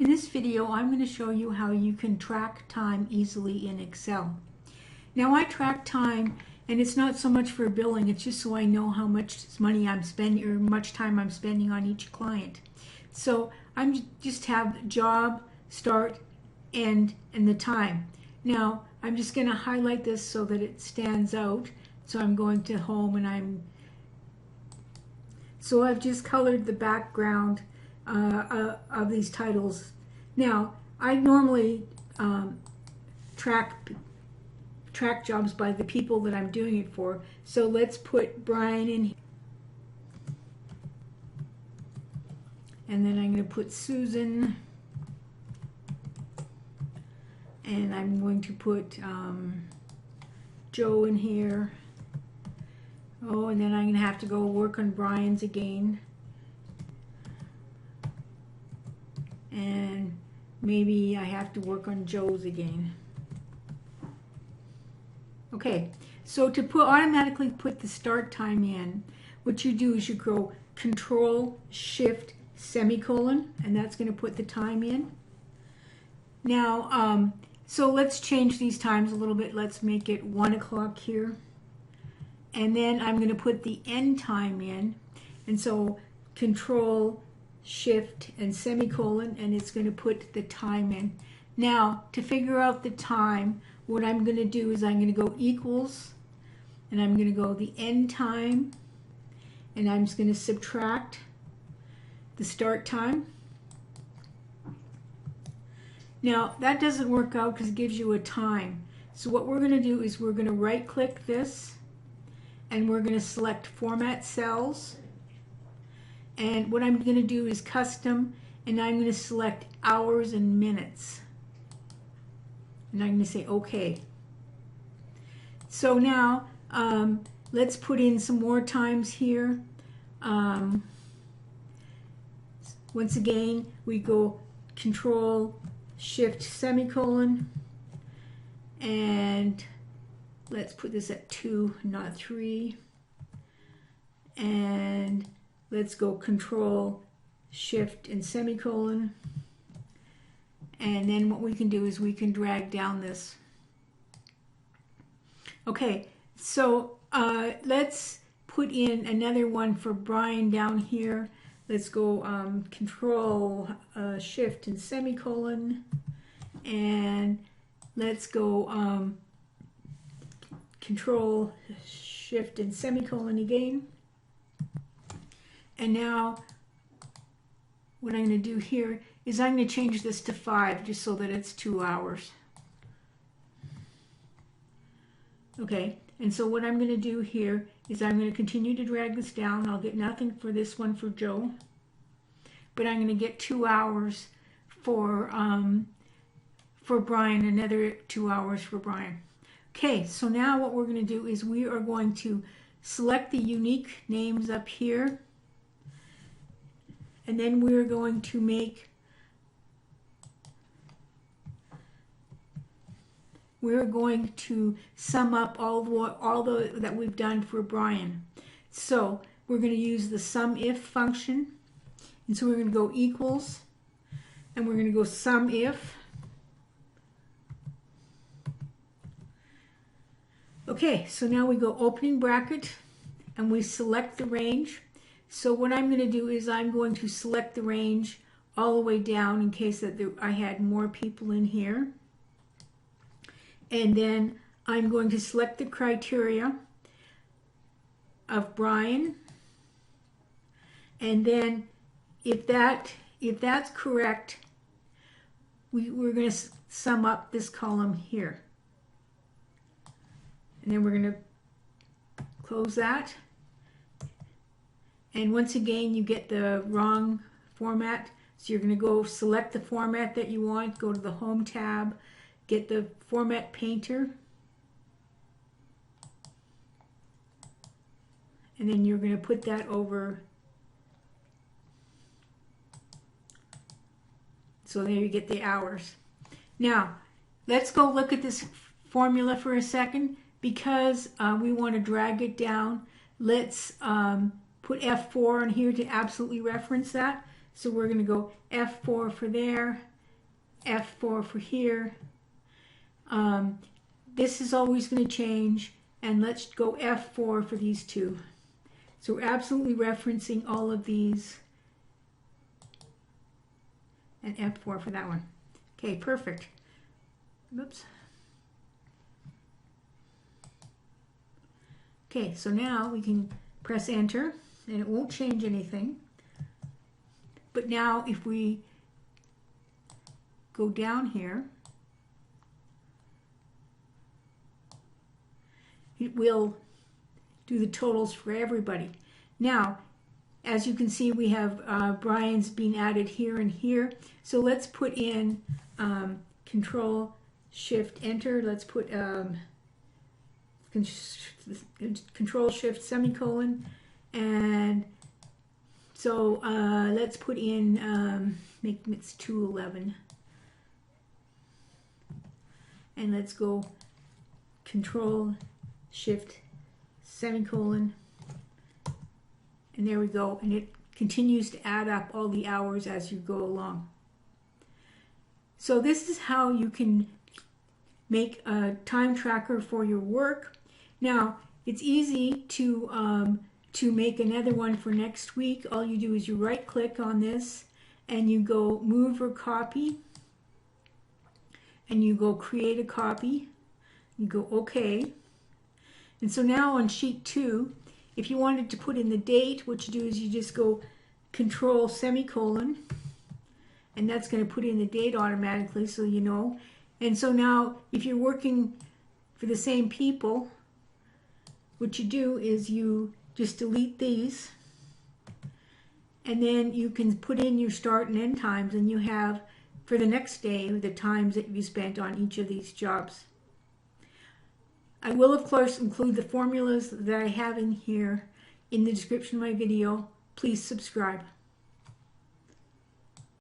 In this video, I'm going to show you how you can track time easily in Excel. Now, I track time, and it's not so much for billing, it's just so I know how much money I'm spending or much time I'm spending on each client. So I'm just have job, start, end, and the time. Now, I'm just going to highlight this so that it stands out. So I'm going to home, and so I've just colored the background of these titles. Now, I normally track jobs by the people that I'm doing it for. So let's put Brian in here. And then I'm going to put Susan. And I'm going to put Joe in here. Oh, and then I'm going to have to go work on Brian's again. And maybe I have to work on Joe's again. Okay, so to automatically put the start time in, what you do is you go Control Shift semicolon, and that's going to put the time in. Now, so let's change these times a little bit. Let's make it 1 o'clock here. And then I'm going to put the end time in. And so Control Shift and semicolon, and it's going to put the time in. Now, to figure out the time, what I'm going to do is I'm going to go equals, and I'm going to go the end time, and I'm just going to subtract the start time. Now, that doesn't work out because it gives you a time. So what we're going to do is we're going to right click this, and we're going to select Format Cells. And what I'm going to do is Custom, and I'm going to select hours and minutes. And I'm going to say OK. So now let's put in some more times here. Once again, we go Control Shift semicolon, and let's put this at 2, not 3. And let's go Control Shift and semicolon. And then what we can do is we can drag down this. Okay, so let's put in another one for Brian down here. Let's go Control Shift and semicolon. And let's go Control Shift and semicolon again. And now what I'm going to do here is I'm going to change this to 5 just so that it's 2 hours. Okay, and so what I'm going to do here is I'm going to continue to drag this down. I'll get nothing for this one for Joe, but I'm going to get 2 hours for Brian, another 2 hours for Brian. Okay, so now what we're going to do is we are going to select the unique names up here, and then we're going to make we're going to sum up all the that we've done for Brian. So we're going to use the sumif function, and so we're going to go equals, and we're going to go sumif. Okay, so now we go opening bracket, and we select the range. So what I'm going to do is I'm going to select the range all the way down in case that I had more people in here. And then I'm going to select the criteria of Brian. And then if that's correct, we're going to sum up this column here. And then we're going to close that. And once again, you get the wrong format. So you're going to go select the format that you want, go to the Home tab, get the Format Painter, and then you're going to put that over. So there you get the hours. Now, let's go look at this formula for a second. Because we want to drag it down, let's put F4 in here to absolutely reference that. So we're going to go F4 for there, F4 for here. This is always going to change, and let's go F4 for these two. So we're absolutely referencing all of these, and F4 for that one. Okay, perfect. Oops. Okay, so now we can press enter, and it won't change anything. But now if we go down here, it will do the totals for everybody. Now, as you can see, we have Brian's being added here and here. So let's put in Control Shift Enter. Let's put Control Shift semicolon, and so let's put in make it 211, and let's go Control Shift semicolon, and there we go, and it continues to add up all the hours as you go along. So this is how you can make a time tracker for your work. Now it's easy to make another one for next week. All you do is you right click on this and you go move or copy, and you go create a copy, you go OK. And so now on sheet 2, if you wanted to put in the date, what you do is you just go Control semicolon, and that's going to put in the date automatically, so you know. And so now if you're working for the same people, what you do is you just delete these, and then you can put in your start and end times, and you have for the next day the times that you spent on each of these jobs. I will of course include the formulas that I have in here in the description of my video. Please subscribe.